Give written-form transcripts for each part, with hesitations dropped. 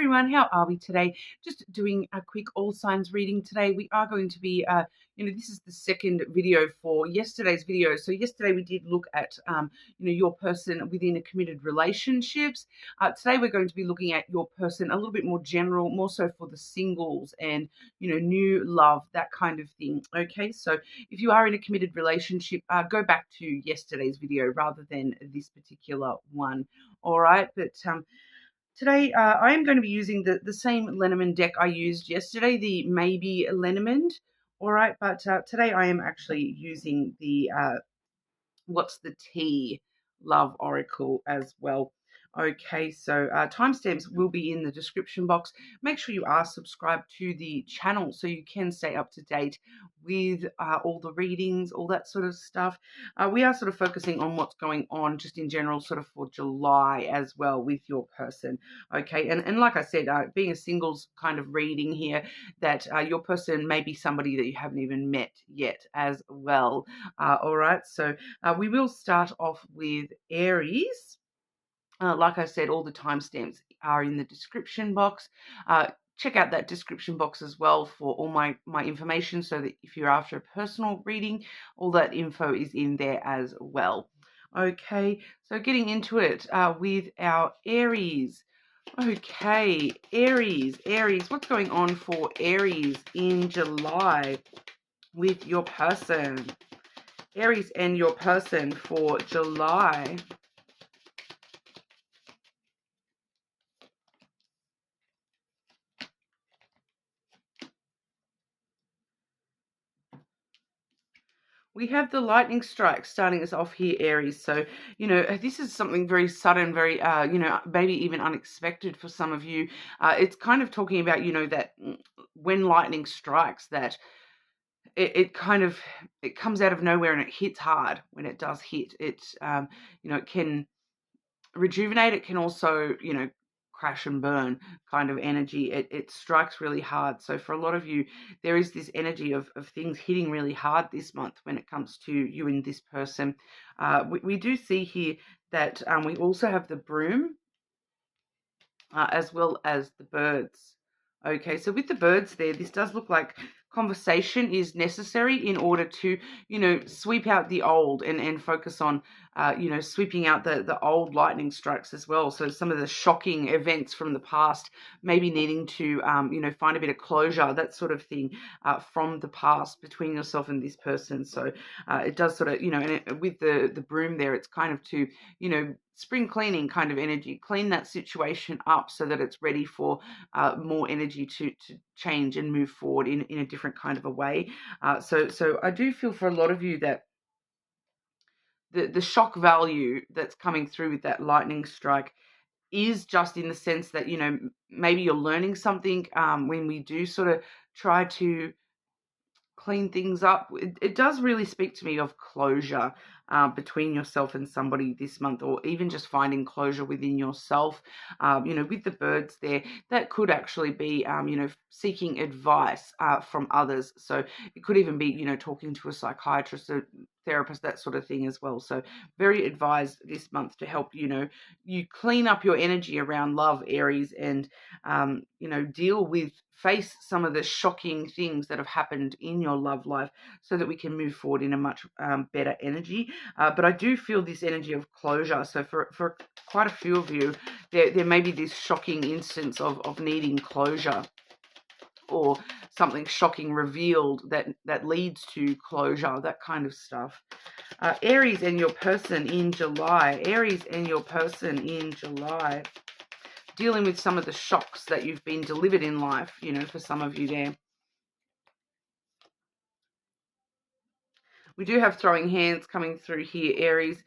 everyone, how are we today? Just doing a quick all signs reading today. We are going to be, this is the second video for yesterday's video. So yesterday we did look at, your person within a committed relationships. Today we're going to be looking at your person a little bit more general, more so for the singles and, new love, that kind of thing. Okay, so if you are in a committed relationship, go back to yesterday's video rather than this particular one. All right, but today, I am going to be using the same Lenormand deck I used yesterday, the Maybe Lenormand. All right, but today I am actually using the What's the Tea Love Oracle as well. Okay, so timestamps will be in the description box. Make sure you are subscribed to the channel so you can stay up to date with all the readings, all that sort of stuff. We are sort of focusing on what's going on just in general sort of for July as well with your person. Okay, and like I said, being a singles kind of reading here, that your person may be somebody that you haven't even met yet as well. All right, so we will start off with Aries. Like I said, all the timestamps are in the description box. Check out that description box as well for all my information, so that if you're after a personal reading, all that info is in there as well. Okay, so getting into it with our Aries. Okay, Aries, what's going on for Aries in July with your person? Aries and your person for July. We have the lightning strike starting us off here, Aries. So, this is something very sudden, very, maybe even unexpected for some of you. It's kind of talking about, that when lightning strikes, that it comes out of nowhere and it hits hard when it does hit. It can rejuvenate. It can also, crash and burn kind of energy. It strikes really hard. So for a lot of you, there is this energy of things hitting really hard this month when it comes to you and this person. We do see here that we also have the broom as well as the birds. Okay, so with the birds there, this does look like conversation is necessary in order to, sweep out the old and focus on, sweeping out the old lightning strikes as well. So some of the shocking events from the past, maybe needing to, find a bit of closure, that sort of thing from the past between yourself and this person. So it does sort of, and with the broom there, it's kind of to, spring cleaning kind of energy, clean that situation up so that it's ready for more energy to change and move forward in a different kind of a way. So I do feel for a lot of you that the shock value that's coming through with that lightning strike is just in the sense that, maybe you're learning something when we do sort of try to clean things up. It does really speak to me of closure between yourself and somebody this month, or even just finding closure within yourself. With the birds there, that could actually be, seeking advice from others. So it could even be, talking to a psychiatrist, a therapist, that sort of thing as well. So very advised this month to help, you clean up your energy around love, Aries, and, face some of the shocking things that have happened in your love life so that we can move forward in a much better energy. But I do feel this energy of closure. So for quite a few of you, there may be this shocking instance of needing closure, or something shocking revealed that leads to closure, that kind of stuff. Aries and your person in July. Aries and your person in July. Dealing with some of the shocks that you've been delivered in life, for some of you there. We do have throwing hands coming through here, Aries.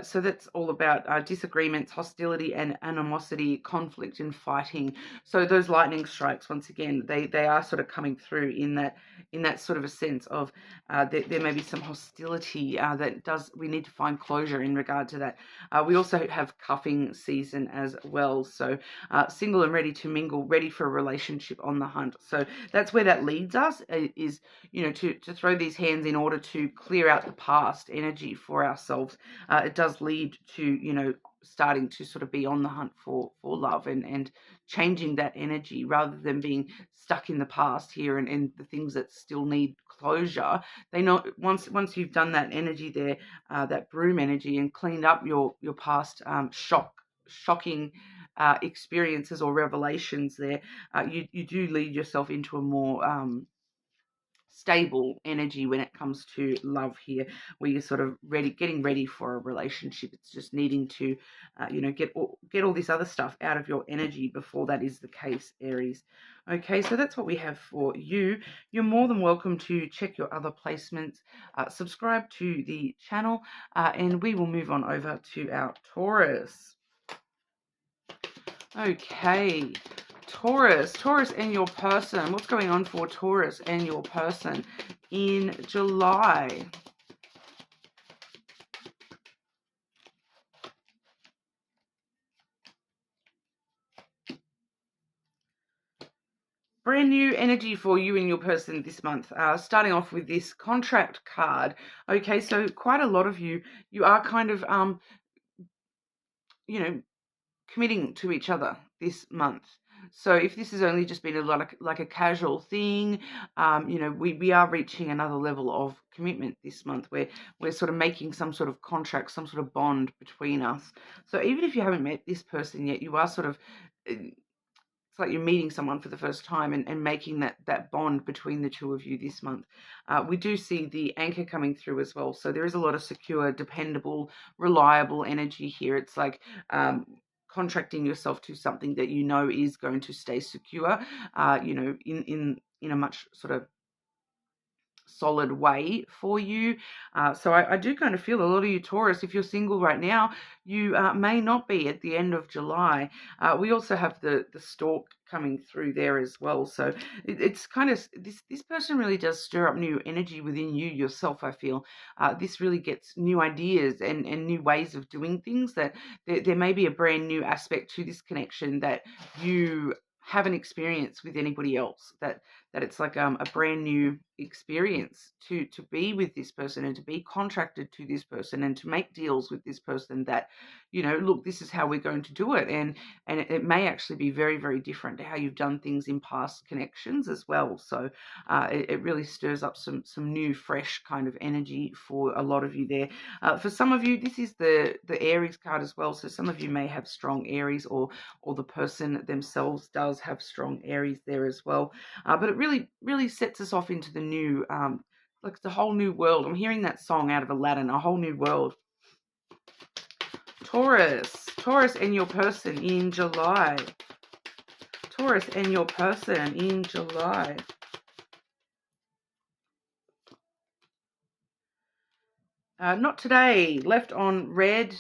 So that's all about disagreements, hostility and animosity, conflict and fighting. So those lightning strikes, once again, they are sort of coming through in that sort of a sense of there may be some hostility we need to find closure in regard to that. We also have cuffing season as well. So single and ready to mingle, ready for a relationship, on the hunt. So that's where that leads us, is, to throw these hands in order to clear out the past energy for ourselves. It does lead to, starting to sort of be on the hunt for love and changing that energy rather than being stuck in the past here and the things that still need closure. They know once you've done that energy there, that broom energy, and cleaned up your past shocking experiences or revelations there, you do lead yourself into a more stable energy when it comes to love here, where you're sort of getting ready for a relationship. It's just needing to, get all this other stuff out of your energy before that is the case, Aries. Okay, so that's what we have for you. You're more than welcome to check your other placements, subscribe to the channel, and we will move on over to our Taurus. Okay, Taurus and your person. What's going on for Taurus and your person in July? Brand new energy for you and your person this month. Starting off with this contract card. Okay, so quite a lot of you are kind of, committing to each other this month. So if this has only just been like a casual thing, we are reaching another level of commitment this month where we're sort of making some sort of contract, some sort of bond between us. So even if you haven't met this person yet, you are sort of, it's like you're meeting someone for the first time and making that bond between the two of you this month. We do see the anchor coming through as well. So there is a lot of secure, dependable, reliable energy here. It's like, contracting yourself to something that you know is going to stay secure, in a much sort of solid way for you. So I do kind of feel a lot of you Taurus, if you're single right now, you may not be at the end of July. We also have the stork coming through there as well. So it's kind of, this person really does stir up new energy within you yourself, I feel. This really gets new ideas and new ways of doing things, that there may be a brand new aspect to this connection that you haven't experienced with anybody else, that it's like a brand new experience to be with this person and to be contracted to this person and to make deals with this person, that, look, this is how we're going to do it. And it may actually be very, very different to how you've done things in past connections as well. So it really stirs up some new, fresh kind of energy for a lot of you there. For some of you, this is the Aries card as well. So some of you may have strong Aries, or the person themselves does have strong Aries there as well. But it really sets us off into the new, like the whole new world. I'm hearing that song out of Aladdin, a whole new world. Taurus and your person in July. Taurus and your person in July. Not today. Left on red.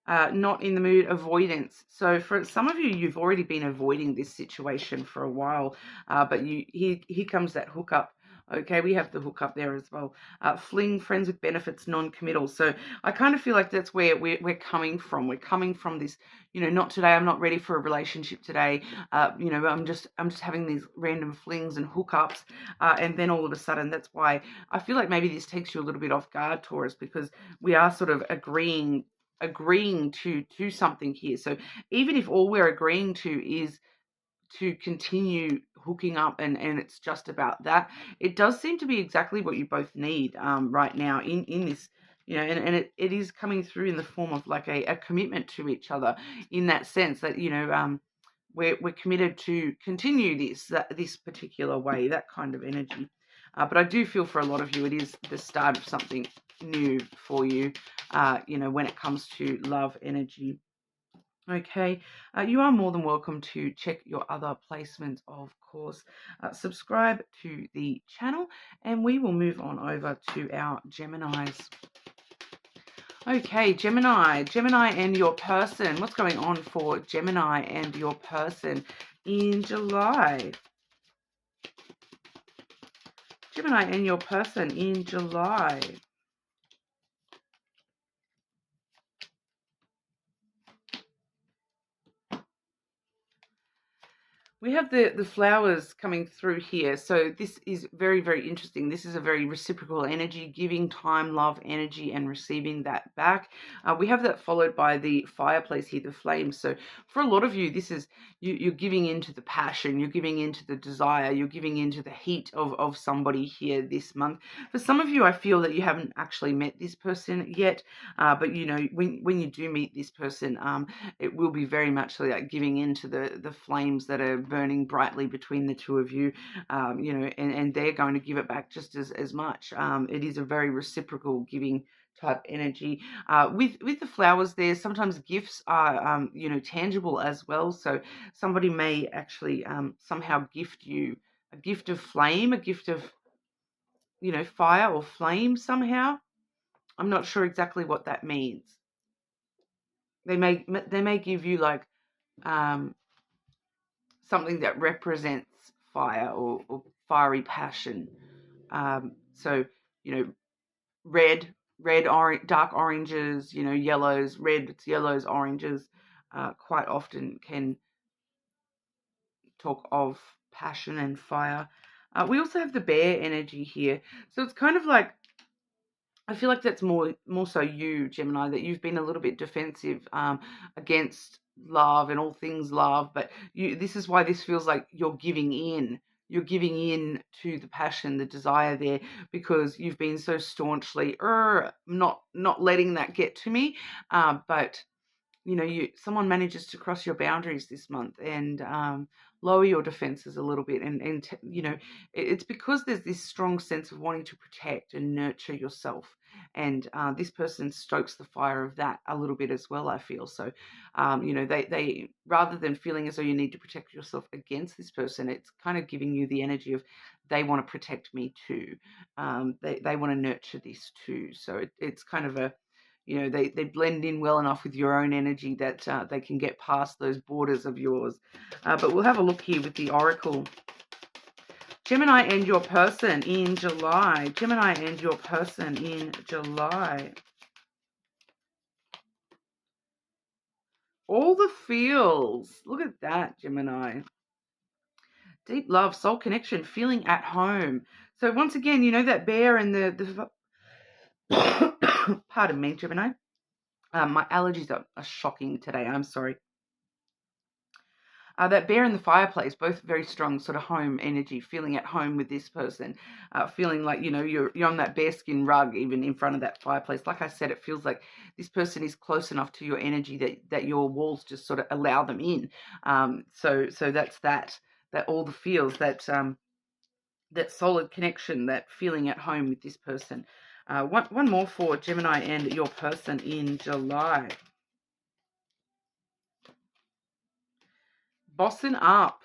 Not in the mood, avoidance. So for some of you, you've already been avoiding this situation for a while, but here comes that hookup. Okay, we have the hookup there as well. Fling, friends with benefits, non-committal. So I kind of feel like that's where we're coming from. We're coming from this, not today. I'm not ready for a relationship today. I'm just having these random flings and hookups, and then all of a sudden, that's why I feel like maybe this takes you a little bit off guard, Taurus, because we are sort of agreeing to something here. So even if all we're agreeing to is to continue hooking up and it's just about that, it does seem to be exactly what you both need right now in this, and it is coming through in the form of like a commitment to each other, in that sense that, we're committed to continue this particular way, that kind of energy. But I do feel for a lot of you, it is the start of something new for you, when it comes to love energy. Okay, you are more than welcome to check your other placements, of course. Subscribe to the channel, and we will move on over to our Geminis. Okay, Gemini and your person. What's going on for Gemini and your person in July? Gemini and your person in July. We have the flowers coming through here. So this is very, very interesting. This is a very reciprocal energy, giving time, love, energy, and receiving that back. We have that followed by the fireplace here, the flames. So for a lot of you, this is you're giving into the passion, you're giving into the desire, you're giving into the heat of somebody here this month. For some of you, I feel that you haven't actually met this person yet, but you know, when you do meet this person, it will be very much like giving into the flames that are burning brightly between the two of you, you know, and they're going to give it back just as much. It is a very reciprocal giving type energy. With the flowers there, sometimes gifts are, you know, tangible as well. So somebody may actually somehow gift you a gift of flame, a gift of, you know, fire or flame somehow. I'm not sure exactly what that means. They may give you like something that represents fire or fiery passion. So, you know, red, orange, dark oranges, you know, yellows, reds, yellows, oranges, quite often can talk of passion and fire. We also have the bear energy here. So it's kind of like, I feel like that's more so you, Gemini, that you've been a little bit defensive against love and all things love, but this is why this feels like you're giving in. You're giving in to the passion, the desire there, because you've been so staunchly not letting that get to me. But you know, someone manages to cross your boundaries this month and lower your defenses a little bit, and you know, it's because there's this strong sense of wanting to protect and nurture yourself, and this person stokes the fire of that a little bit as well, I feel. So you know, they rather than feeling as though you need to protect yourself against this person, it's kind of giving you the energy of they want to protect me too. They want to nurture this too. So it's kind of a, you know, they blend in well enough with your own energy that they can get past those borders of yours. But we'll have a look here with the Oracle. Gemini and your person in July. Gemini and your person in July. All the feels. Look at that, Gemini. Deep love, soul connection, feeling at home. So once again, you know, that bear and the pardon me, Gemini. My allergies are shocking today. I'm sorry. That bear and the fireplace, both very strong sort of home energy, feeling at home with this person, feeling like, you know, you're on that bearskin rug even in front of that fireplace. Like I said, it feels like this person is close enough to your energy that your walls just sort of allow them in. So that's that all the feels, that solid connection, that feeling at home with this person. One more for Gemini and your person in July. Bossing up.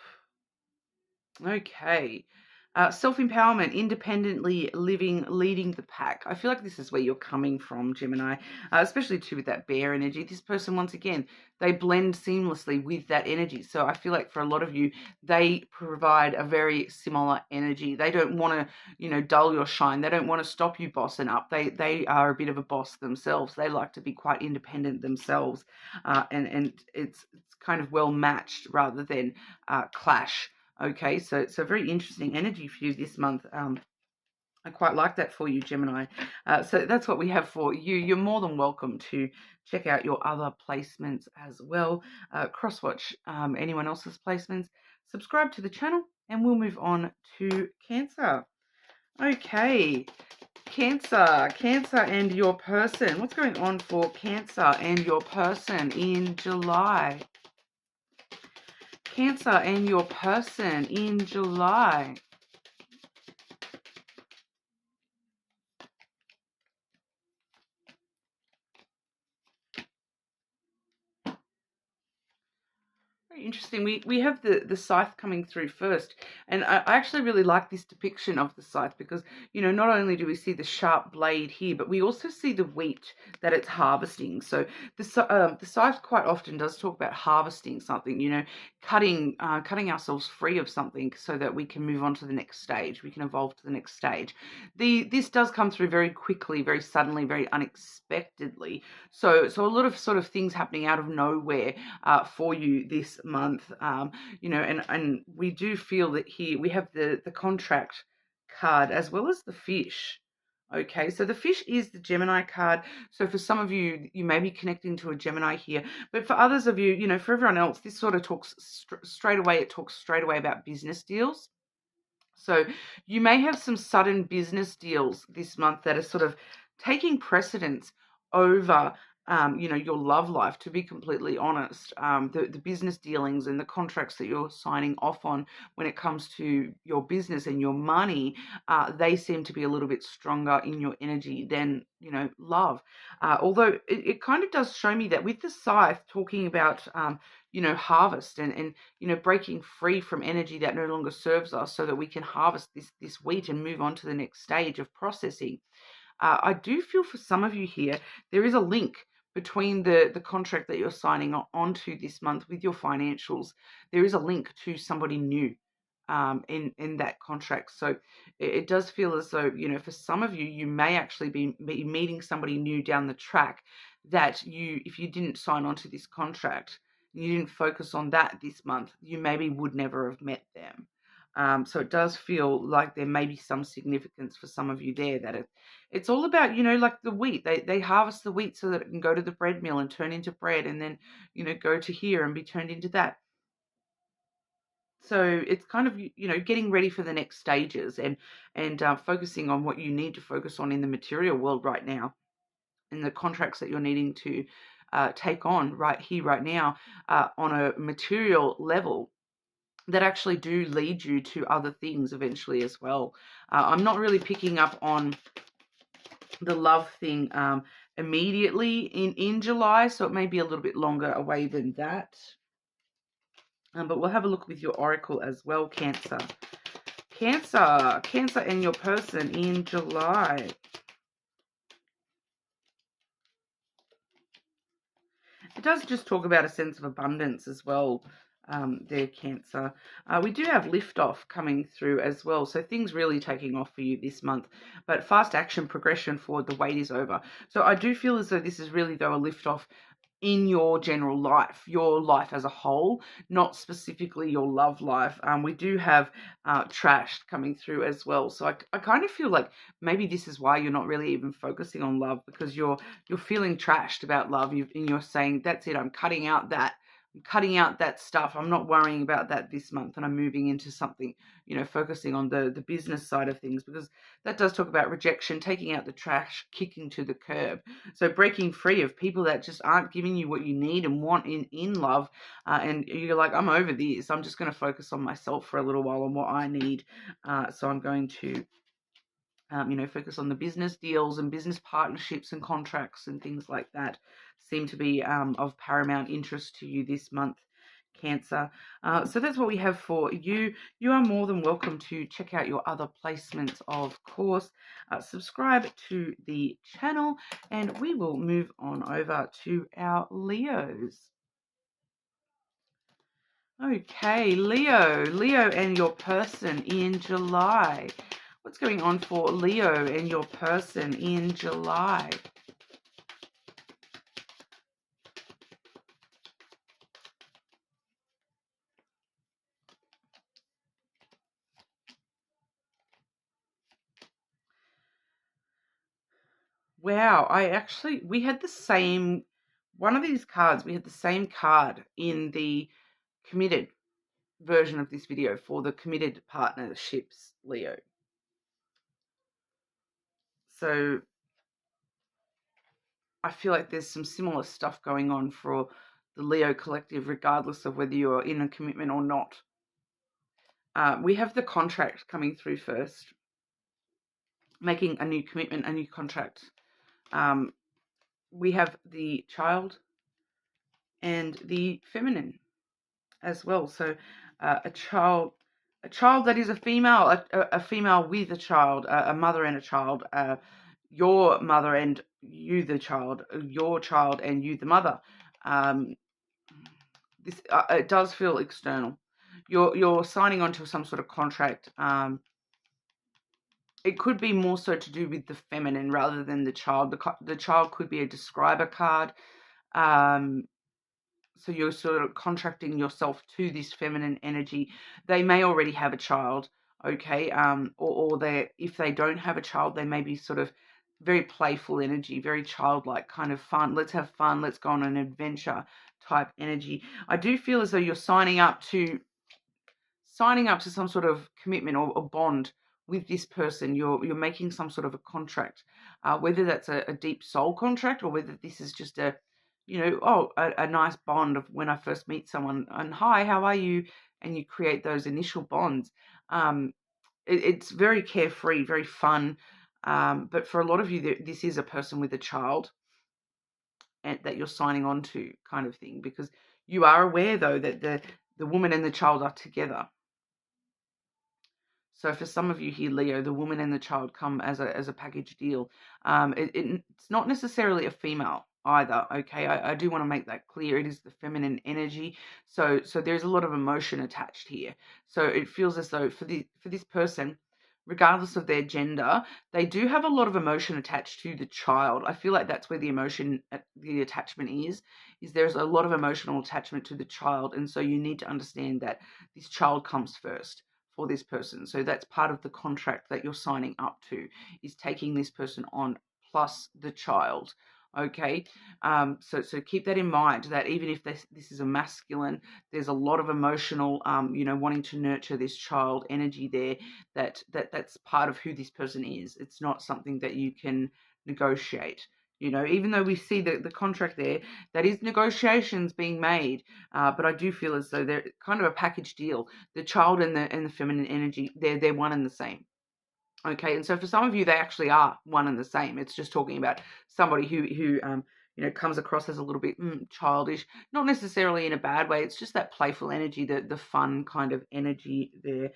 Okay. Self-empowerment, independently living, leading the pack. I feel like this is where you're coming from, Gemini, especially too with that bear energy. This person, once again, they blend seamlessly with that energy. So I feel like for a lot of you, they provide a very similar energy. They don't want to, you know, dull your shine. They don't want to stop you bossing up. They are a bit of a boss themselves. They like to be quite independent themselves, and it's kind of well matched rather than clash. Okay, so very interesting energy for you this month. I quite like that for you, Gemini. So that's what we have for you. You're more than welcome to check out your other placements as well. Cross-watch anyone else's placements. Subscribe to the channel, and we'll move on to Cancer. Okay, Cancer and your person. What's going on for Cancer and your person in July? Cancer and your person in July. Very interesting. We have the scythe coming through first, and I actually really like this depiction of the scythe because, you know, not only do we see the sharp blade here, but we also see the wheat that it's harvesting. So the scythe quite often does talk about harvesting something, you know, cutting ourselves free of something so that we can move on to the next stage. We can evolve to the next stage. This does come through very quickly, very suddenly, very unexpectedly. So a lot of sort of things happening out of nowhere for you this month. month, you know, and we do feel that here we have the contract card as well as the fish. Okay, so the fish is the Gemini card. So for some of you, you may be connecting to a Gemini here, but for others of you, you know, for everyone else, this sort of talks straight away. It talks straight away about business deals. So you may have some sudden business deals this month that are sort of taking precedence over, you know, your love life, to be completely honest. The business dealings and the contracts that you're signing off on when it comes to your business and your money, they seem to be a little bit stronger in your energy than, you know, love. Although it kind of does show me that with the scythe talking about, you know, harvest and you know, breaking free from energy that no longer serves us so that we can harvest this wheat and move on to the next stage of processing. I do feel for some of you here, there is a link between the contract that you're signing onto this month with your financials. There is a link to somebody new in that contract. So it does feel as though, you know, for some of you, you may actually be meeting somebody new down the track that you, if you didn't sign onto this contract, you didn't focus on that this month, you maybe would never have met them. So it does feel like there may be some significance for some of you there, that it's all about, you know, like the wheat. They harvest the wheat so that it can go to the bread mill and turn into bread, and then, you know, go to here and be turned into that. So it's kind of, you know, getting ready for the next stages and focusing on what you need to focus on in the material world right now, and the contracts that you're needing to take on right here, right now, on a material level that actually do lead you to other things eventually as well. I'm not really picking up on the love thing immediately in July, so it may be a little bit longer away than that. But we'll have a look with your oracle as well, Cancer. Cancer and your person in July. It does just talk about a sense of abundance as well, there, Cancer. We do have liftoff coming through as well, so things really taking off for you this month. But fast action, progression forward, the wait is over. So I do feel as though this is really, though, a liftoff in your general life, your life as a whole, not specifically your love life. We do have trashed coming through as well. So I kind of feel like maybe this is why you're not really even focusing on love, because you're feeling trashed about love, and you're saying, that's it, I'm cutting out that stuff. I'm not worrying about that this month, and I'm moving into something, you know, focusing on the business side of things, because that does talk about rejection, taking out the trash, kicking to the curb. So breaking free of people that just aren't giving you what you need and want in love, and you're like, I'm over this. I'm just going to focus on myself for a little while on what I need. So I'm going to you know, focus on the business deals and business partnerships and contracts and things like that seem to be of paramount interest to you this month, Cancer. So that's what we have for you. You are more than welcome to check out your other placements, of course. Subscribe to the channel, and we will move on over to our Leos. Okay, Leo and your person in July. What's going on for Leo and your person in July? Wow, we had the same, one of these cards, we had the same card in the committed version of this video for the committed partnerships, Leo. So I feel like there's some similar stuff going on for the Leo collective, regardless of whether you're in a commitment or not. We have the contract coming through first, making a new commitment, a new contract. We have the child and the feminine as well. So a child that is a female, a female with a child, a mother and a child, your mother and you the child, your child and you the mother. This it does feel external. You're signing onto some sort of contract. It could be more so to do with the feminine rather than the child. The child could be a describer card. so you're sort of contracting yourself to this feminine energy. They may already have a child, okay, or they, if they don't have a child, they may be sort of very playful energy, very childlike, kind of fun. Let's have fun. Let's go on an adventure type energy. I do feel as though you're signing up to some sort of commitment or bond with this person. You're making some sort of a contract, whether that's a deep soul contract or whether this is just a, a nice bond of when I first meet someone and hi, how are you? And you create those initial bonds. It's very carefree, very fun. But for a lot of you, this is a person with a child and that you're signing on to, kind of thing, because you are aware though that the woman and the child are together. So for some of you here, Leo, the woman and the child come as a package deal. It's not necessarily a female either, okay? I do want to make that clear. It is the feminine energy. So there's a lot of emotion attached here. So it feels as though for this person, regardless of their gender, they do have a lot of emotion attached to the child. I feel like that's where the emotion, the attachment is there's a lot of emotional attachment to the child. And so you need to understand that this child comes first for this person. So that's part of the contract that you're signing up to, is taking this person on plus the child. Okay, so keep that in mind, that even if this is a masculine, there's a lot of emotional, wanting to nurture this child energy there. That's part of who this person is. It's not something that you can negotiate. Even though we see the contract there, that is negotiations being made. But I do feel as though they're kind of a package deal. The child and the feminine energy, they're one and the same. Okay, and so for some of you, they actually are one and the same. It's just talking about somebody who comes across as a little bit childish, not necessarily in a bad way. It's just that playful energy, the fun kind of energy there.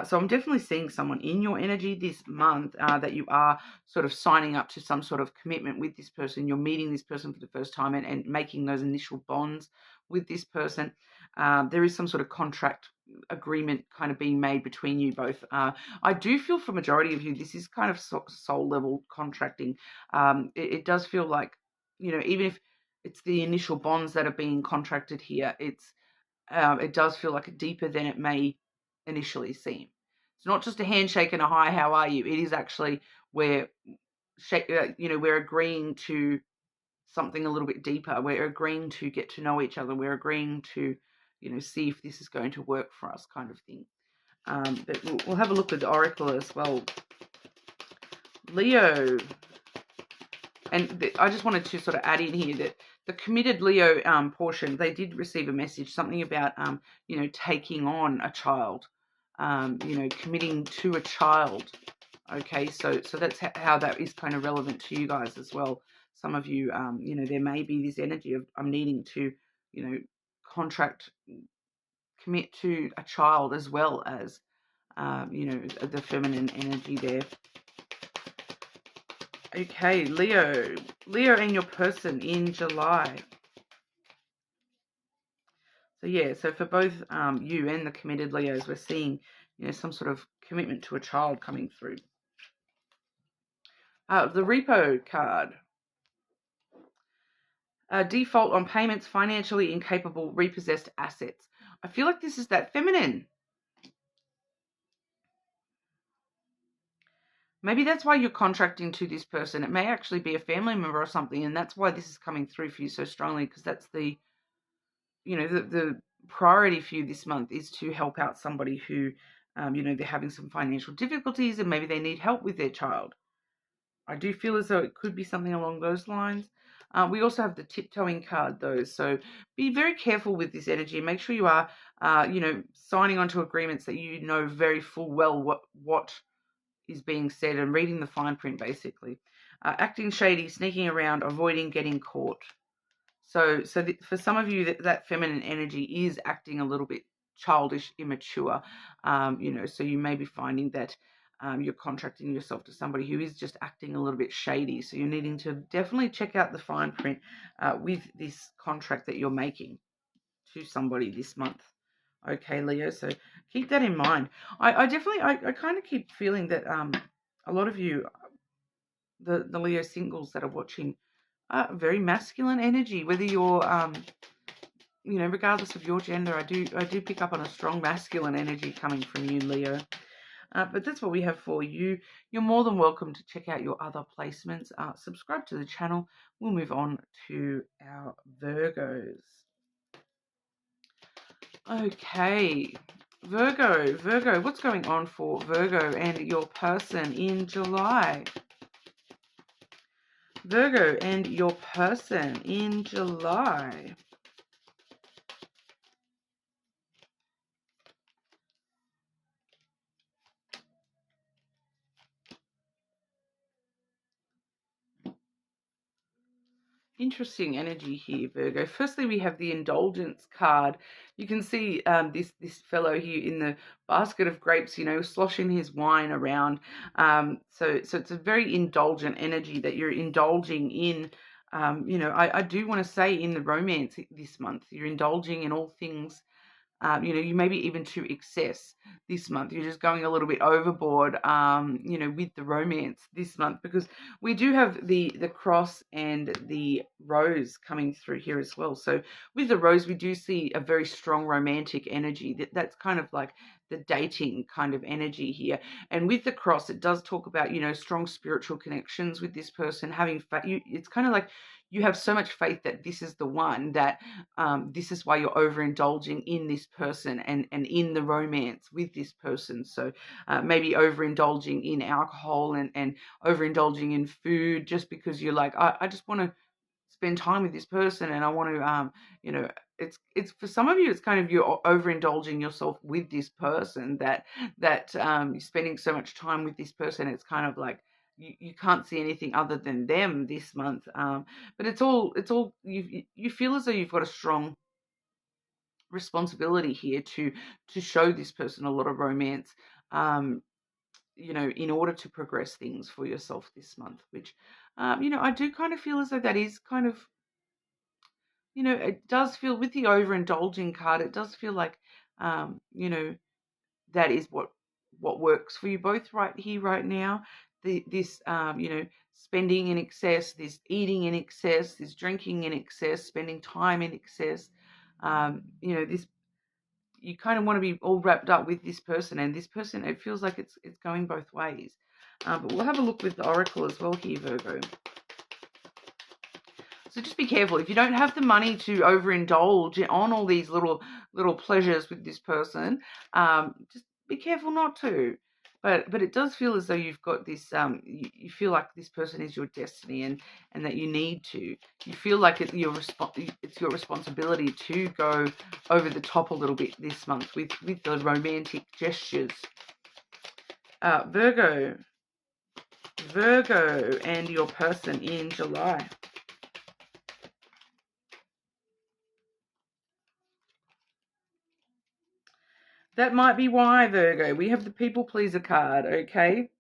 So I'm definitely seeing someone in your energy this month that you are sort of signing up to some sort of commitment with this person. You're meeting this person for the first time and making those initial bonds with this person. There is some sort of contract agreement kind of being made between you both. I do feel for majority of you, this is kind of soul level contracting. It does feel like, even if it's the initial bonds that are being contracted here, it does feel like deeper than it may initially seem. It's not just a handshake and a hi, how are you? It is actually where, we're agreeing to something a little bit deeper. We're agreeing to get to know each other. We're agreeing to, see if this is going to work for us, kind of thing. But we'll have a look at the oracle as well. Leo. And I just wanted to sort of add in here that the committed Leo portion, they did receive a message, something about, taking on a child, committing to a child. Okay, so that's how that is kind of relevant to you guys as well. Some of you, there may be this energy of I'm needing to, commit to a child as well as, the feminine energy there. Okay, Leo and your person in July. So yeah, so for both you and the committed Leos, we're seeing, some sort of commitment to a child coming through. The repo card. Default on payments, financially incapable, repossessed assets. I feel like this is that feminine. Maybe that's why you're contracting to this person. It may actually be a family member or something, and that's why this is coming through for you so strongly, because that's the priority for you this month is to help out somebody who, they're having some financial difficulties and maybe they need help with their child. I do feel as though it could be something along those lines. We also have the tiptoeing card, though, so be very careful with this energy. Make sure you are, signing onto agreements that you know very full well what is being said and reading the fine print, basically. Acting shady, sneaking around, avoiding getting caught. So for some of you, that feminine energy is acting a little bit childish, immature. So you may be finding that you're contracting yourself to somebody who is just acting a little bit shady. So you're needing to definitely check out the fine print with this contract that you're making to somebody this month. Okay, Leo, so keep that in mind. I definitely, I kind of keep feeling that a lot of you, the Leo singles that are watching, very masculine energy, whether you're, you know, regardless of your gender, I do pick up on a strong masculine energy coming from you, Leo. But that's what we have for you. You're more than welcome to check out your other placements. Subscribe to the channel. We'll move on to our Virgos. Okay, Virgo, what's going on for Virgo and your person in July? Virgo and your person in July. Interesting energy here, Virgo. Firstly, we have the indulgence card. You can see this fellow here in the basket of grapes, you know, sloshing his wine around. So it's a very indulgent energy that you're indulging in. You know, I do want to say in the romance this month, you're indulging in all things. You know, you maybe even to excess this month. You're just going a little bit overboard, you know, with the romance this month, because we do have the cross and the rose coming through here as well. So with the rose, we do see a very strong romantic energy. That's kind of like the dating kind of energy here. And with the cross, it does talk about, you know, strong spiritual connections with this person, having faith. It's kind of like you have so much faith that this is the one, that this is why you're overindulging in this person and in the romance with this person. So maybe overindulging in alcohol and overindulging in food, just because you're like, I just want to spend time with this person, and I want to, you know, it's for some of you, it's kind of you're overindulging yourself with this person, that you're spending so much time with this person. It's kind of like you can't see anything other than them this month. But it's all you feel as though you've got a strong responsibility here to show this person a lot of romance, you know, in order to progress things for yourself this month, which, you know, I do kind of feel as though that is kind of, you know, it does feel with the overindulging card, it does feel like, you know, that is what works for you both right here, right now. This, you know, spending in excess, this eating in excess, this drinking in excess, spending time in excess, you know, this, you kind of want to be all wrapped up with this person, and this person, it feels like it's going both ways. But we'll have a look with the oracle as well here, Virgo. So just be careful. If you don't have the money to overindulge on all these little pleasures with this person, just be careful not to. But it does feel as though you've got this, you feel like this person is your destiny, and that you need to. You feel like it's your responsibility to go over the top a little bit this month with the romantic gestures. Virgo and your person in July. That might be why, Virgo. We have the people pleaser card, okay?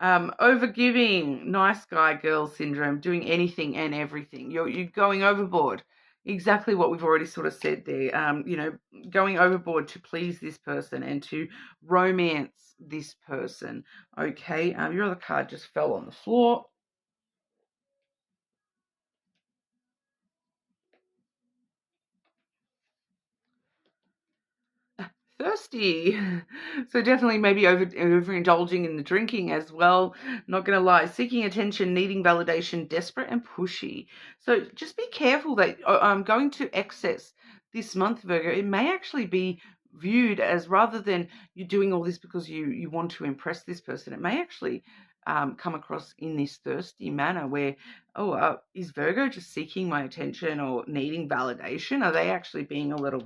Overgiving, nice guy girl syndrome, doing anything and everything. You're going overboard. Exactly what we've already sort of said there. You know, going overboard to please this person and to romance this person. Okay. Your other card just fell on the floor. Thirsty. So definitely maybe overindulging in the drinking as well. Not going to lie. Seeking attention, needing validation, desperate and pushy. So just be careful that going to excess this month, Virgo, it may actually be viewed as, rather than you doing all this because you want to impress this person, it may actually come across in this thirsty manner where, is Virgo just seeking my attention or needing validation? Are they actually being a little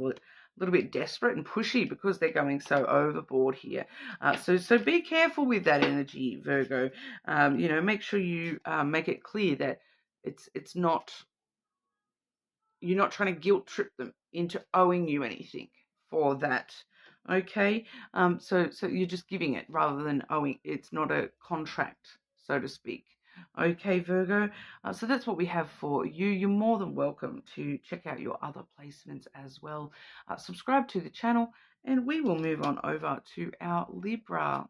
bit desperate and pushy because they're going so overboard here? So be careful with that energy, Virgo. You know, make sure you make it clear that it's not, you're not trying to guilt trip them into owing you anything for that. Okay, so you're just giving it rather than owing. It's not a contract, so to speak. Okay, Virgo. So that's what we have for you. You're more than welcome to check out your other placements as well. Subscribe to the channel, and we will move on over to our Libra.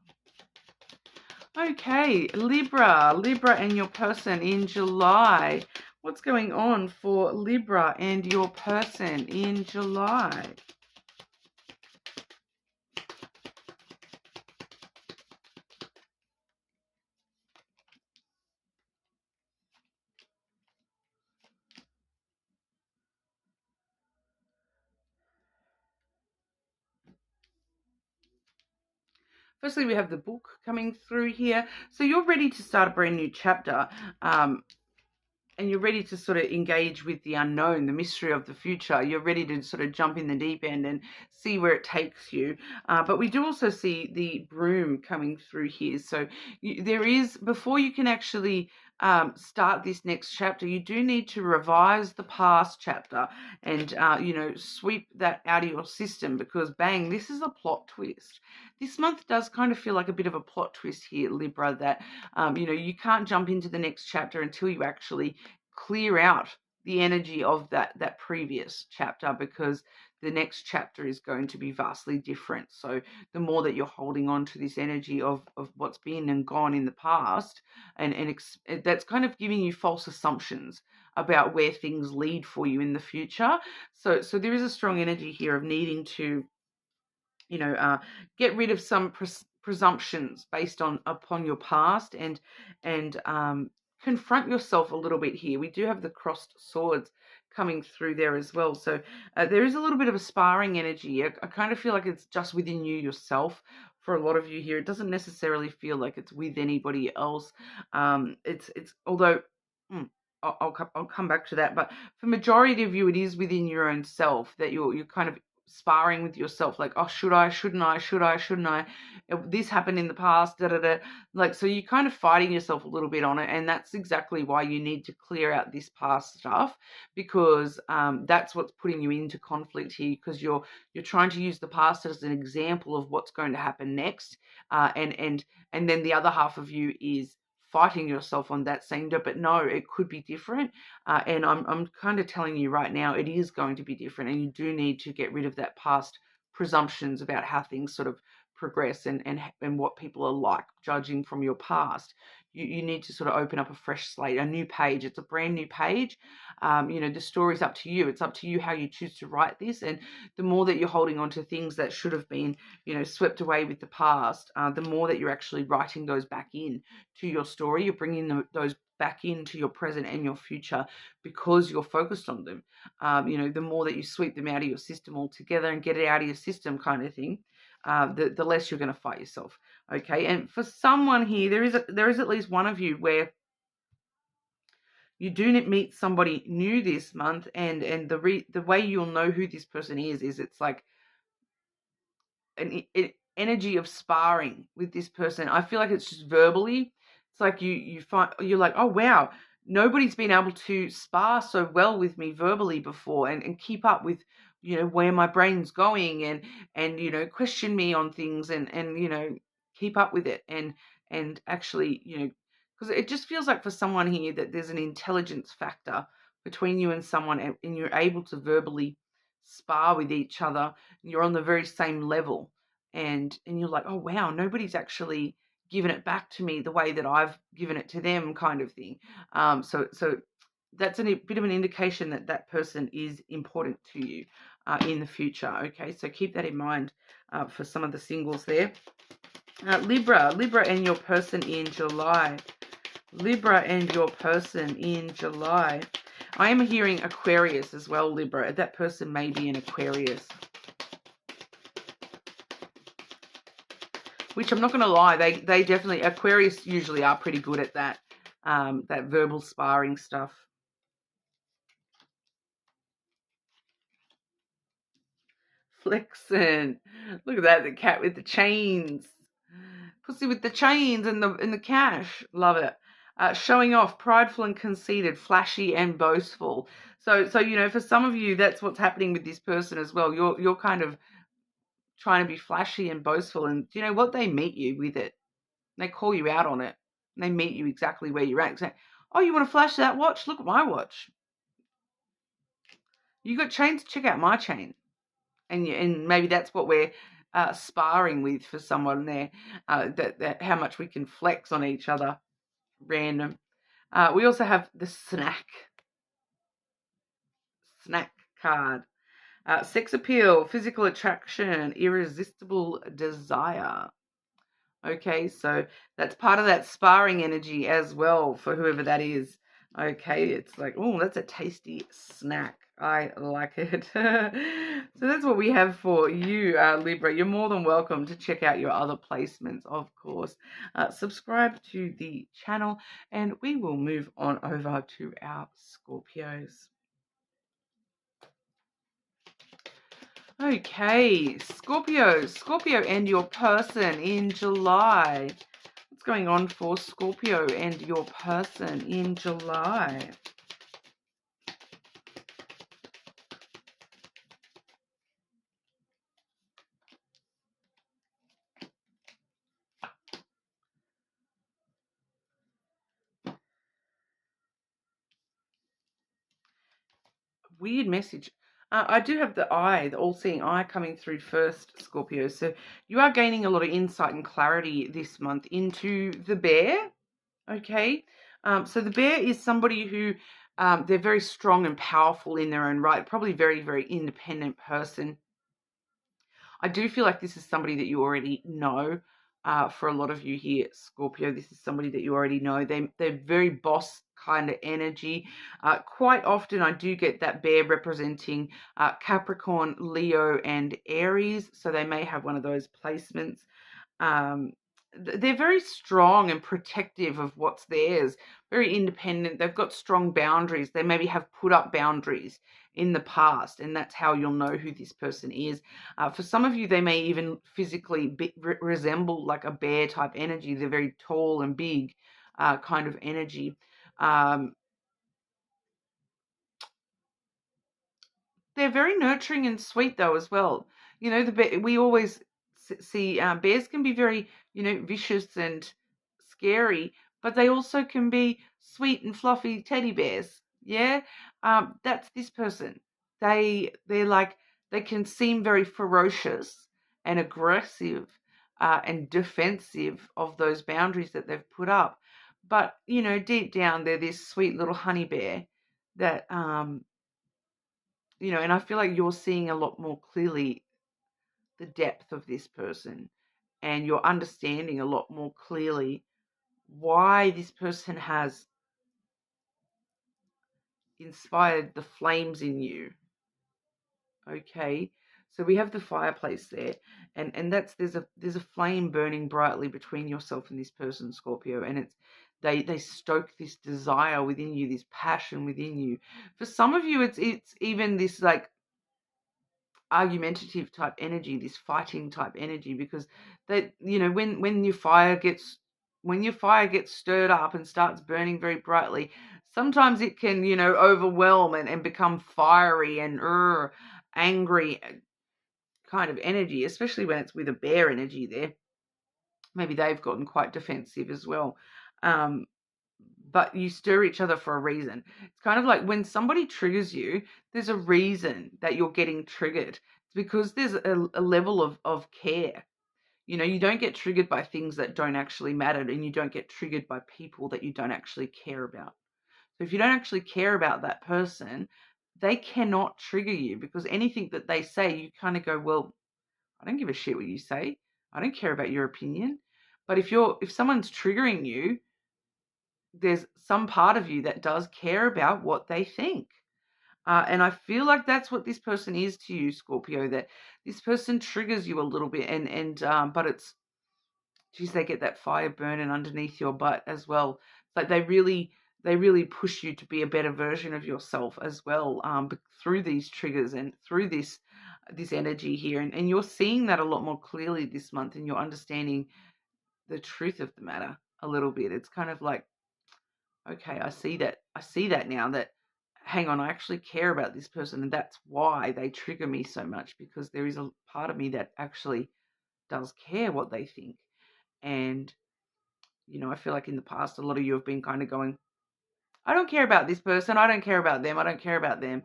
Okay, Libra and your person in July. What's going on for Libra and your person in July? Firstly, we have the book coming through here. So you're ready to start a brand new chapter. And you're ready to sort of engage with the unknown, the mystery of the future. You're ready to sort of jump in the deep end and see where it takes you. But we do also see the broom coming through here. So there is, before you can actually start this next chapter, you do need to revise the past chapter and, sweep that out of your system, because bang, this is a plot twist. This month does kind of feel like a bit of a plot twist here, Libra, that, you can't jump into the next chapter until you actually clear out the energy of that previous chapter, because the next chapter is going to be vastly different. So the more that you're holding on to this energy of what's been and gone in the past, and that's kind of giving you false assumptions about where things lead for you in the future. So there is a strong energy here of needing to get rid of some presumptions based upon your past, and confront yourself a little bit here. We do have the crossed swords coming through there as well. So there is a little bit of a sparring energy. I kind of feel like it's just within you yourself. For a lot of you here, it doesn't necessarily feel like it's with anybody else. It's although I'll come back to that, but for majority of you, it is within your own self that you're kind of sparring with yourself, like, oh, should I, shouldn't I, shouldn't I, this happened in the past, da da da, like, so you're kind of fighting yourself a little bit on it. And that's exactly why you need to clear out this past stuff, because that's what's putting you into conflict here, because you're trying to use the past as an example of what's going to happen next, and then the other half of you is fighting yourself on that, saying, but no, it could be different. And I'm kind of telling you right now, it is going to be different, and you do need to get rid of that past presumptions about how things sort of progress, and what people are like, judging from your past. You need to sort of open up a fresh slate, a new page. It's a brand new page. The story's up to you. It's up to you how you choose to write this. And the more that you're holding on to things that should have been, swept away with the past, the more that you're actually writing those back in to your story. You're bringing those back into your present and your future, because you're focused on them. The more that you sweep them out of your system altogether and get it out of your system, kind of thing, the less you're going to fight yourself. Okay. And for someone here, there is at least one of you where you do meet somebody new this month, and the way you'll know who this person is it's like an energy of sparring with this person. I feel like it's just verbally. It's like you find, you're like, oh wow, nobody's been able to spar so well with me verbally before, and keep up with where my brain's going, and question me on things, and keep up with it, and actually because it just feels like for someone here that there's an intelligence factor between you and someone, and you're able to verbally spar with each other. You're on the very same level, and you're like, oh wow, nobody's actually given it back to me the way that I've given it to them, kind of thing. So that's a bit of an indication that that person is important to you in the future. Okay, so keep that in mind for some of the singles there. Libra and your person in July. Libra and your person in July. I am hearing Aquarius as well, Libra. That person may be an Aquarius. Which I'm not going to lie, they definitely, Aquarius usually are pretty good at that, that verbal sparring stuff. Flexing. Look at that, the cat with the chains. Pussy with the chains and the cash. Love it. Showing off, prideful and conceited, flashy and boastful. So for some of you, that's what's happening with this person as well. You're kind of trying to be flashy and boastful, and you know what? They meet you with it. They call you out on it. They meet you exactly where you're at. Say, oh, you want to flash that watch? Look at my watch. You got chains? Check out my chain. And maybe that's what we're sparring with for someone there. That how much we can flex on each other. Random. We also have the snack. snack card. Sex appeal, physical attraction, irresistible desire. Okay, so that's part of that sparring energy as well for whoever that is. Okay, it's like, oh, that's a tasty snack. I like it. So that's what we have for you, Libra. You're more than welcome to check out your other placements, of course. Subscribe to the channel, and we will move on over to our Scorpios. Okay, Scorpio and your person in July. What's going on for Scorpio and your person in July? Weird message. I do have the eye, the all-seeing eye coming through first, Scorpio. So you are gaining a lot of insight and clarity this month into the bear. Okay. So the bear is somebody who they're very strong and powerful in their own right. Probably very, very independent person. I do feel like this is somebody that you already know. For a lot of you here, Scorpio, this is somebody that you already know. They're very boss kind of energy. Quite often, I do get that bear representing Capricorn, Leo, and Aries. So they may have one of those placements. Um, they're very strong and protective of what's theirs, very independent. They've got strong boundaries. They maybe have put up boundaries in the past, and that's how you'll know who this person is. For some of you, they may even physically resemble like a bear type energy. They're very tall and big kind of energy. They're very nurturing and sweet though as well. You know, we always see bears can be very, vicious and scary, but they also can be sweet and fluffy teddy bears. Yeah, that's this person. They're like they can seem very ferocious and aggressive and defensive of those boundaries that they've put up, but deep down they're this sweet little honey bear that and I feel like you're seeing a lot more clearly the depth of this person, and you're understanding a lot more clearly why this person has inspired the flames in you. Okay, so we have the fireplace there, and that's there's a flame burning brightly between yourself and this person, Scorpio, and it's they stoke this desire within you, this passion within you. For some of you, it's even this like argumentative type energy, this fighting type energy, because that when your fire gets stirred up and starts burning very brightly, sometimes it can overwhelm and become fiery and angry kind of energy, especially when it's with a bear energy there. Maybe they've gotten quite defensive as well. But you stir each other for a reason. It's kind of like when somebody triggers you, there's a reason that you're getting triggered. It's because there's a level of care. You don't get triggered by things that don't actually matter, and you don't get triggered by people that you don't actually care about. So if you don't actually care about that person, they cannot trigger you, because anything that they say, you kind of go, well, I don't give a shit what you say. I don't care about your opinion. But if someone's triggering you, there's some part of you that does care about what they think. And I feel like that's what this person is to you, Scorpio, that this person triggers you a little bit, but it's, geez, they get that fire burning underneath your butt as well. But they really push you to be a better version of yourself as well, through these triggers and through this energy here. And you're seeing that a lot more clearly this month, and you're understanding the truth of the matter a little bit. It's kind of like, okay, I see that now, that hang on, I actually care about this person, and that's why they trigger me so much, because there is a part of me that actually does care what they think. And I feel like in the past a lot of you have been kind of going, I don't care about this person, I don't care about them, I don't care about them.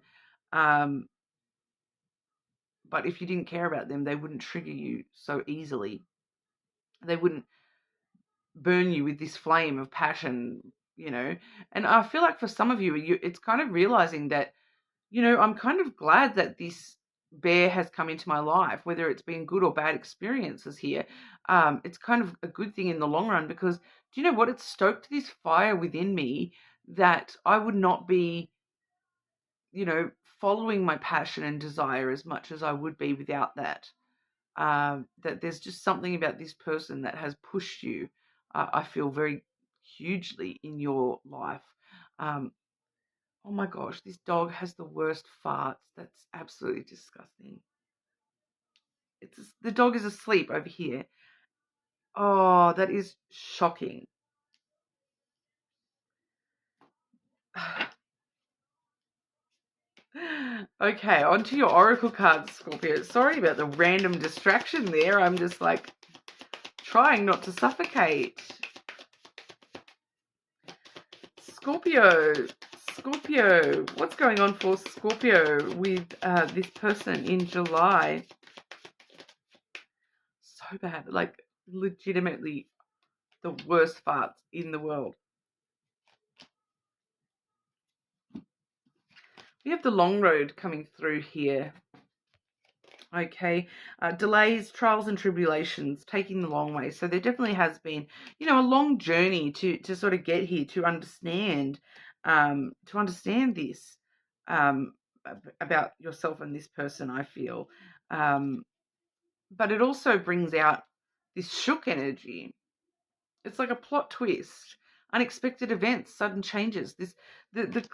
But if you didn't care about them, they wouldn't trigger you so easily. They wouldn't burn you with this flame of passion. And I feel like for some of you, it's kind of realizing that you know, I'm kind of glad that this bear has come into my life, whether it's been good or bad experiences here. It's kind of a good thing in the long run because do you know what? It's stoked this fire within me that I would not be, you know, following my passion and desire as much as I would be without that. That there's just something about this person that has pushed you, I feel very hugely in your life. Um, oh my gosh, this dog has the worst farts. That's absolutely disgusting. The dog is asleep over here. Oh, that is shocking. Okay, on to your oracle cards, Scorpio. Sorry about the random distraction there. I'm just like trying not to suffocate. Scorpio, Scorpio, what's going on for Scorpio with this person in July? So bad, like legitimately the worst farts in the world. We have the long road coming through here. Okay, delays, trials and tribulations, taking the long way. So there definitely has been, you know, a long journey to sort of get here, to understand this um, about yourself and this person, I feel. But it also brings out this shook energy. It's like a plot twist, unexpected events, sudden changes. The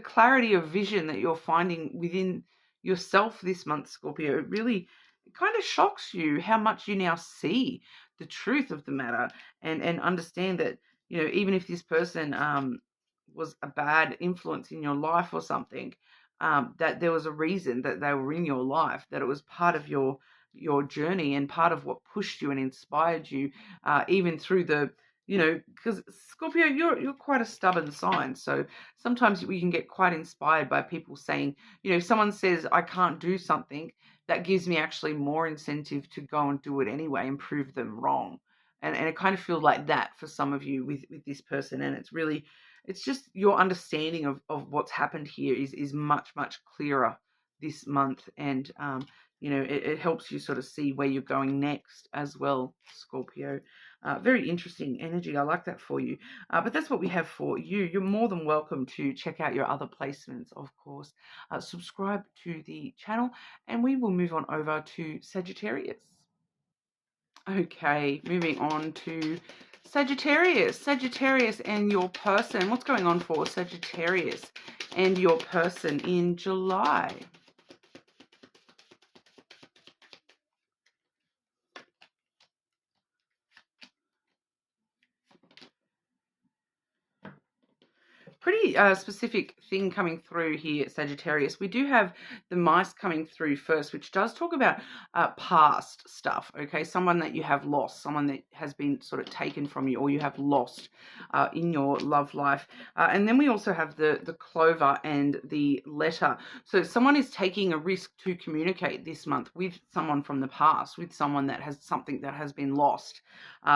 clarity of vision that you're finding within yourself this month, Scorpio. It kind of shocks you how much you now see the truth of the matter, and understand that, you know, even if this person was a bad influence in your life or something, that there was a reason that they were in your life, that it was part of your journey and part of what pushed you and inspired you, even through the, you know, because Scorpio, you're quite a stubborn sign. So sometimes we can get quite inspired by people saying, you know, if someone says I can't do something, that gives me actually more incentive to go and do it anyway and prove them wrong. And it kind of feels like that for some of you with this person. And it's just your understanding of what's happened here is much, much clearer this month. And you know, it helps you sort of see where you're going next as well, Scorpio. Very interesting energy. I like that for you. But that's what we have for you. You're more than welcome to check out your other placements, of course. Subscribe to the channel, and we will move on over to Sagittarius. Okay, moving on to Sagittarius. Sagittarius and your person. What's going on for Sagittarius and your person in July? Pretty specific thing coming through here, Sagittarius. We do have the mice coming through first, which does talk about past stuff, okay? Someone that you have lost, someone that has been sort of taken from you or you have lost in your love life. And then we also have the clover and the letter. So someone is taking a risk to communicate this month with someone from the past, with someone that has something that has been lost.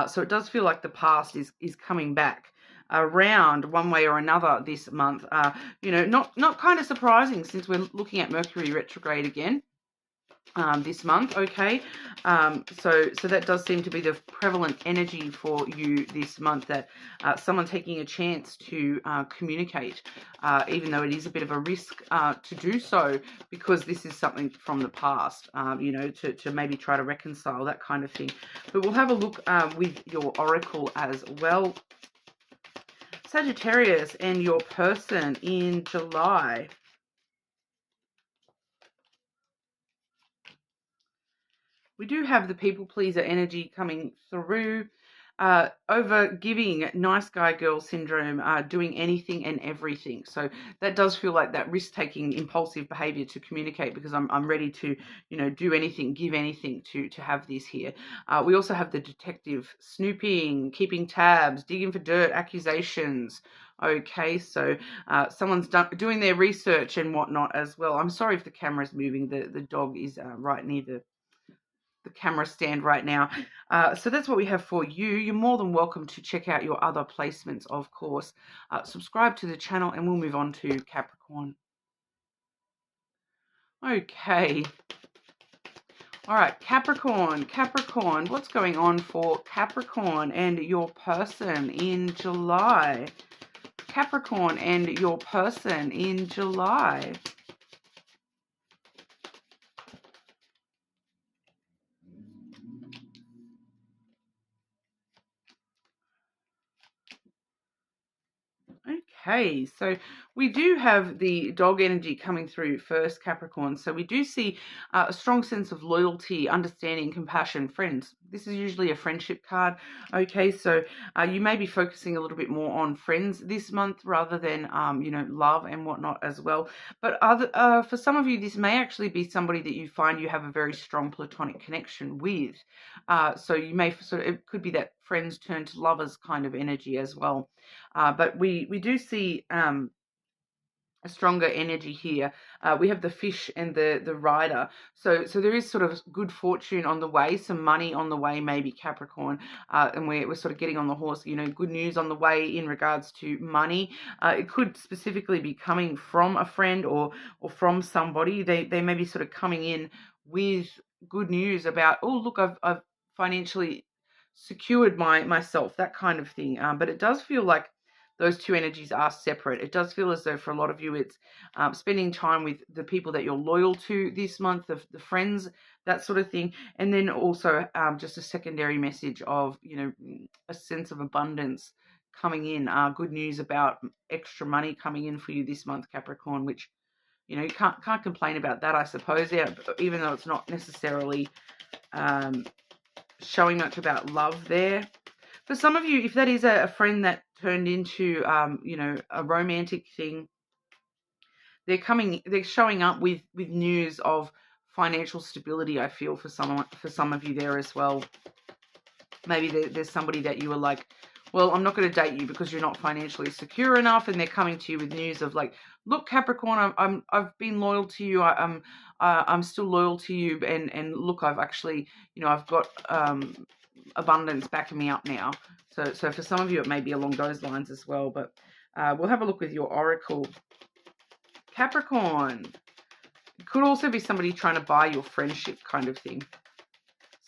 So it does feel like the past is coming back around one way or another this month. You know, not kind of surprising since we're looking at Mercury retrograde again this month. Okay, so that does seem to be the prevalent energy for you this month, that someone taking a chance to communicate, even though it is a bit of a risk to do so, because this is something from the past, you know, to maybe try to reconcile, that kind of thing. But we'll have a look with your oracle as well, Sagittarius, and your person in July. We do have the people pleaser energy coming through. Over giving, nice guy girl syndrome, doing anything and everything. So that does feel like that risk taking, impulsive behavior to communicate, because I'm ready to, you know, do anything, give anything to have this here. We also have the detective, snooping, keeping tabs, digging for dirt, accusations. Okay, so someone's doing their research and whatnot as well. I'm sorry if the camera's moving. The dog is right near the camera stand right now. So that's what we have for you. You're more than welcome to check out your other placements, of course. Subscribe to the channel, and we'll move on to Capricorn. Okay. All right, Capricorn, what's going on for Capricorn and your person in July? Capricorn and your person in July. Okay, so we do have the dog energy coming through first, Capricorn. So we do see a strong sense of loyalty, understanding, compassion, friends. This is usually a friendship card. Okay, so you may be focusing a little bit more on friends this month rather than, love and whatnot as well. But for some of you, this may actually be somebody that you find you have a very strong platonic connection with. So you may it could be that friends turn to lovers kind of energy as well. But we do see a stronger energy here. We have the fish and the rider. So there is sort of good fortune on the way, some money on the way, maybe Capricorn. And we're sort of getting on the horse, good news on the way in regards to money. It could specifically be coming from a friend or from somebody. They may be sort of coming in with good news about, oh, look, I've financially secured myself, that kind of thing. But it does feel like those two energies are separate. It does feel as though for a lot of you, it's spending time with the people that you're loyal to this month, the friends, that sort of thing. And then also just a secondary message of, a sense of abundance coming in, good news about extra money coming in for you this month, Capricorn, which, you can't complain about that, I suppose, yeah, even though it's not necessarily showing much about love there. For some of you, if that is a friend that turned into, a romantic thing, they're showing up with news of financial stability, I feel, for some of you there as well. Maybe there's somebody that you were like, well, I'm not going to date you because you're not financially secure enough, and they're coming to you with news of like, look, Capricorn, I've been loyal to you. I'm still loyal to you, and look, I've actually, I've got abundance backing me up now. So for some of you, it may be along those lines as well. But we'll have a look with your oracle. Capricorn. It could also be somebody trying to buy your friendship kind of thing.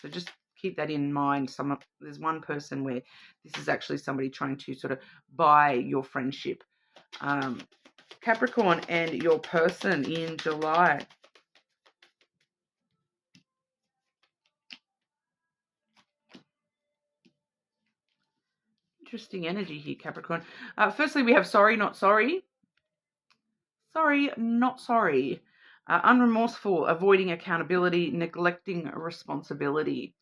So just keep that in mind. There's one person where this is actually somebody trying to sort of buy your friendship. Capricorn and your person in July. Interesting energy here, Capricorn. Firstly, we have sorry, not sorry. Sorry, not sorry. Unremorseful, avoiding accountability, neglecting responsibility.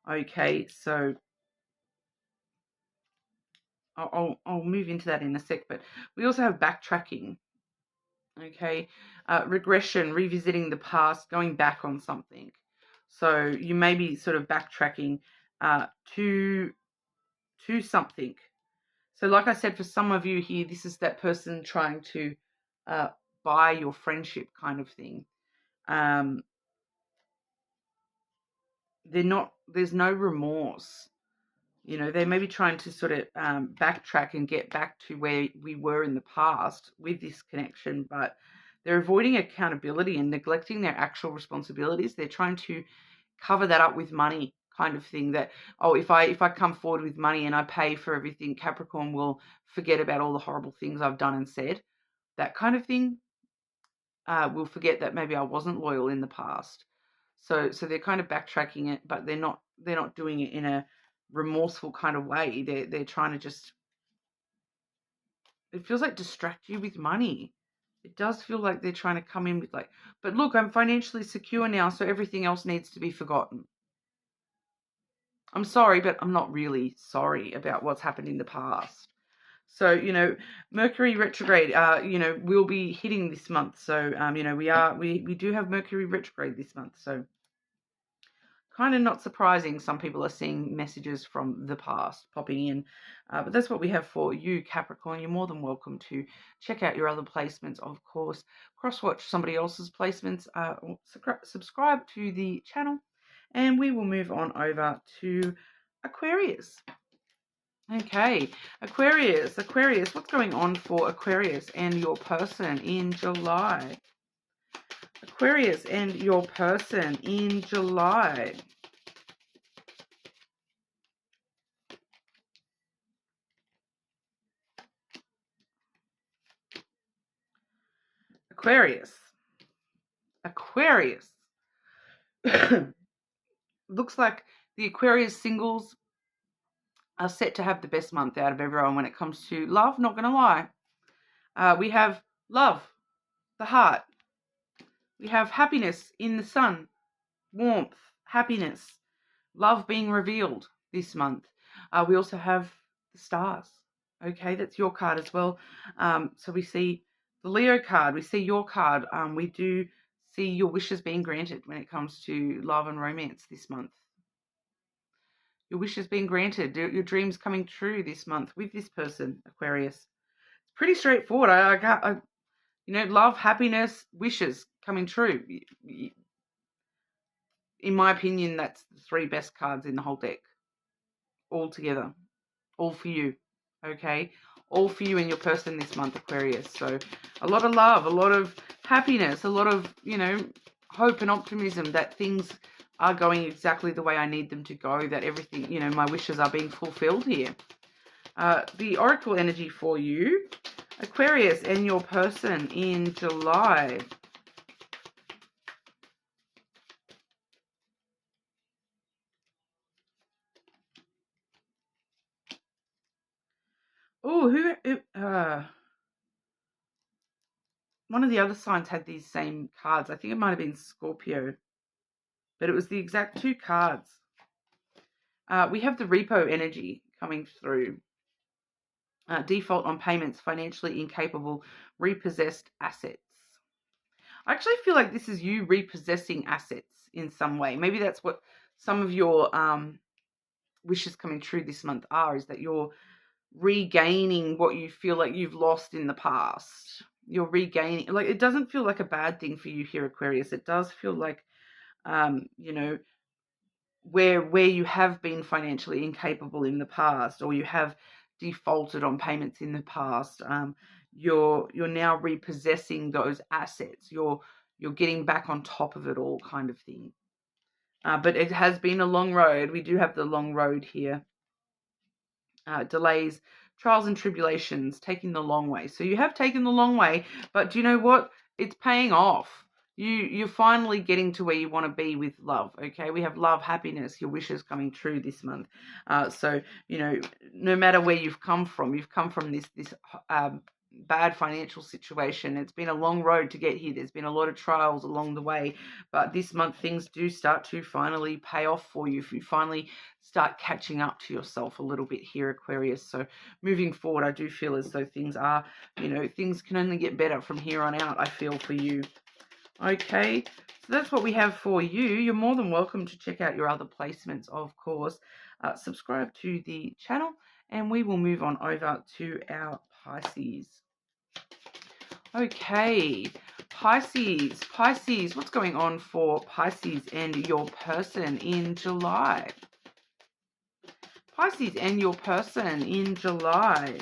Okay, so I'll move into that in a sec, but we also have backtracking. Okay, regression, revisiting the past, going back on something. So you may be sort of backtracking to something. So like I said, for some of you here, this is that person trying to buy your friendship kind of thing. There's no remorse. They may be trying to sort of backtrack and get back to where we were in the past with this connection, but they're avoiding accountability and neglecting their actual responsibilities. They're trying to cover that up with money kind of thing, that, oh, if I come forward with money and I pay for everything, Capricorn will forget about all the horrible things I've done and said. That kind of thing. Will forget that maybe I wasn't loyal in the past. So they're kind of backtracking it, but they're not doing it in a remorseful kind of way. They're trying to just, it feels like, distract you with money. It does feel like they're trying to come in with like, but look, I'm financially secure now, so everything else needs to be forgotten. I'm sorry, but I'm not really sorry about what's happened in the past. So, Mercury retrograde, will be hitting this month. So, we do have Mercury retrograde this month. So kind of not surprising. Some people are seeing messages from the past popping in. But that's what we have for you, Capricorn. You're more than welcome to check out your other placements, of course. Cross-watch somebody else's placements. Or subscribe to the channel. And we will move on over to Aquarius. Okay, Aquarius, what's going on for Aquarius and your person in July? Aquarius and your person in July. Aquarius. Aquarius. Looks like the Aquarius singles are set to have the best month out of everyone when it comes to love, not going to lie. We have love, the heart. We have happiness in the sun, warmth, happiness, love being revealed this month. We also have the stars. Okay, that's your card as well. So we see the Leo card. We see your card. We do see your wishes being granted when it comes to love and romance this month. Your wishes being granted, your dreams coming true this month with this person, Aquarius. It's pretty straightforward. Love, happiness, wishes coming true. In my opinion, that's the 3 best cards in the whole deck. All together. All for you. Okay? All for you and your person this month, Aquarius. So a lot of love, a lot of happiness, a lot of, hope and optimism that things are going exactly the way I need them to go, that everything, my wishes are being fulfilled here. The Oracle energy for you, Aquarius and your person in July. Oh, one of the other signs had these same cards. I think it might have been Scorpio, but it was the exact 2 cards. We have the repo energy coming through. Default on payments, financially incapable, repossessed assets. I actually feel like this is you repossessing assets in some way. Maybe that's what some of your wishes coming true this month are, is that you're regaining what you feel like you've lost in the past. You're regaining, like, it doesn't feel like a bad thing for you here, Aquarius. It does feel like, where you have been financially incapable in the past, or you have defaulted on payments in the past, you're now repossessing those assets. You're getting back on top of it all, kind of thing. But it has been a long road. We do have the long road here. Delays, trials and tribulations, taking the long way. So you have taken the long way, but do you know what? It's paying off. You're finally getting to where you want to be with love. Okay, we have love, happiness, your wishes coming true this month. So no matter where you've come from this bad financial situation. It's been a long road to get here. There's been a lot of trials along the way, but this month things do start to finally pay off for you. If you finally start catching up to yourself a little bit here, Aquarius. So moving forward, I do feel as though things are, things can only get better from here on out, I feel, for you. Okay, so that's what we have for you. You're more than welcome to check out your other placements, of course. Subscribe to the channel, and we will move on over to our Pisces. Okay, Pisces, what's going on for Pisces and your person in July? Pisces and your person in July.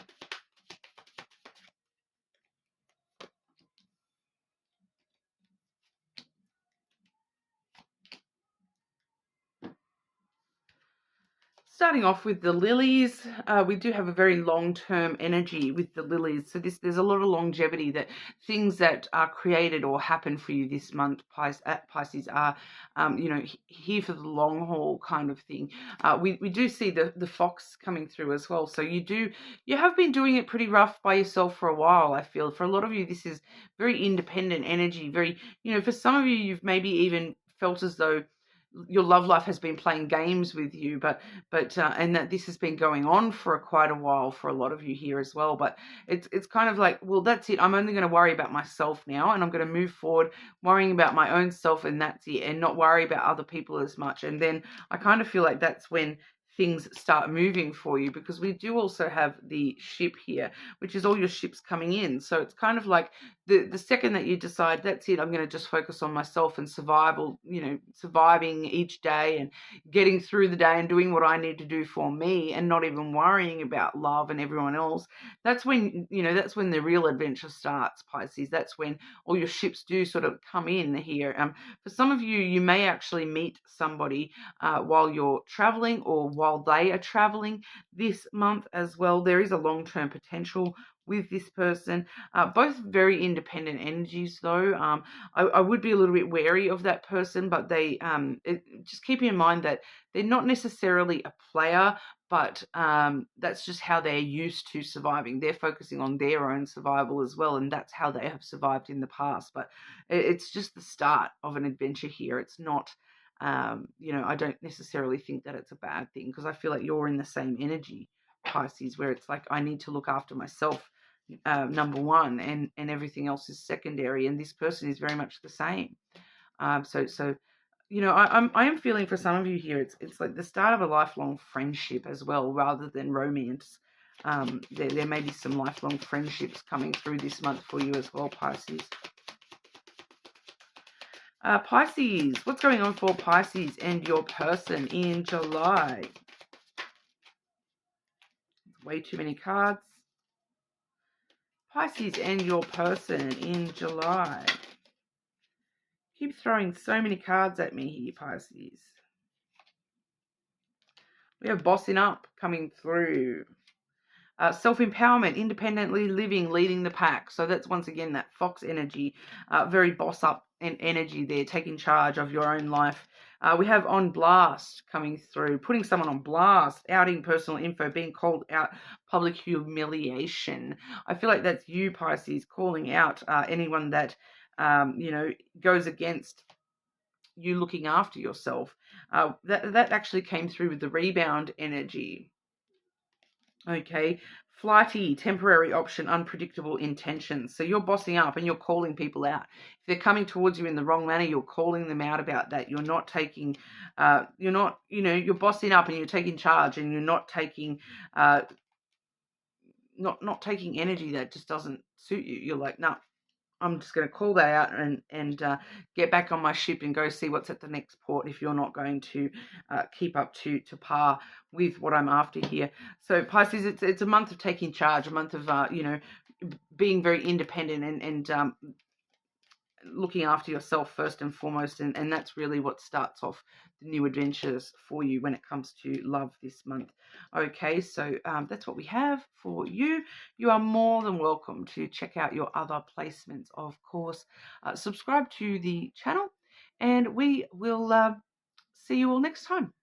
Starting off with the lilies, we do have a very long-term energy with the lilies. So there's a lot of longevity, that things that are created or happen for you this month, Pisces, are, here for the long haul kind of thing. We do see the fox coming through as well. So you have been doing it pretty rough by yourself for a while, I feel. For a lot of you, this is very independent energy. Very, for some of you, you've maybe even felt as though your love life has been playing games with you, but and that this has been going on for quite a while for a lot of you here as well. But it's kind of like, well, that's it. I'm only going to worry about myself now, and I'm going to move forward worrying about my own self, and that's it, and not worry about other people as much. And then I kind of feel like that's when things start moving for you, because we do also have the ship here, which is all your ships coming in. So it's kind of like the second that you decide, that's it, I'm going to just focus on myself and survival, surviving each day and getting through the day and doing what I need to do for me and not even worrying about love and everyone else. That's when, that's when the real adventure starts, Pisces. That's when all your ships do sort of come in here. For some of you, you may actually meet somebody while you're traveling or while they are traveling this month as well. There is a long-term potential with this person. Both very independent energies, though. I would be a little bit wary of that person, but just keep in mind that they're not necessarily a player, but that's just how they're used to surviving. They're focusing on their own survival as well, and that's how they have survived in the past. But it's just the start of an adventure here. It's not, I don't necessarily think that it's a bad thing, because I feel like you're in the same energy, Pisces, where it's like, I need to look after myself, number one, and everything else is secondary. And this person is very much the same. So I am feeling for some of you here, it's like the start of a lifelong friendship as well, rather than romance. There may be some lifelong friendships coming through this month for you as well, Pisces. Pisces, what's going on for Pisces and your person in July? Way too many cards. Pisces and your person in July. Keep throwing so many cards at me here, Pisces. We have bossing up coming through. Self-empowerment, independently living, leading the pack. So that's once again that fox energy, very boss up energy there, taking charge of your own life. We have on blast coming through, putting someone on blast, outing personal info, being called out, public humiliation. I feel like that's you, Pisces, calling out anyone that, goes against you looking after yourself. That actually came through with the rebound energy. Okay, flighty, temporary option, unpredictable intentions. So you're bossing up and you're calling people out. If they're coming towards you in the wrong manner, you're calling them out about that. You're not taking, you're bossing up and you're taking charge, and you're not taking, not taking energy that just doesn't suit you. You're like, no, I'm just going to call that out and get back on my ship and go see what's at the next port, if you're not going to keep up to par with what I'm after here. So Pisces, it's a month of taking charge, a month of, being very independent and looking after yourself first and foremost. And that's really what starts off the new adventures for you when it comes to love this month. Okay, so that's what we have for you. You are more than welcome to check out your other placements, of course. Subscribe to the channel, and we will see you all next time.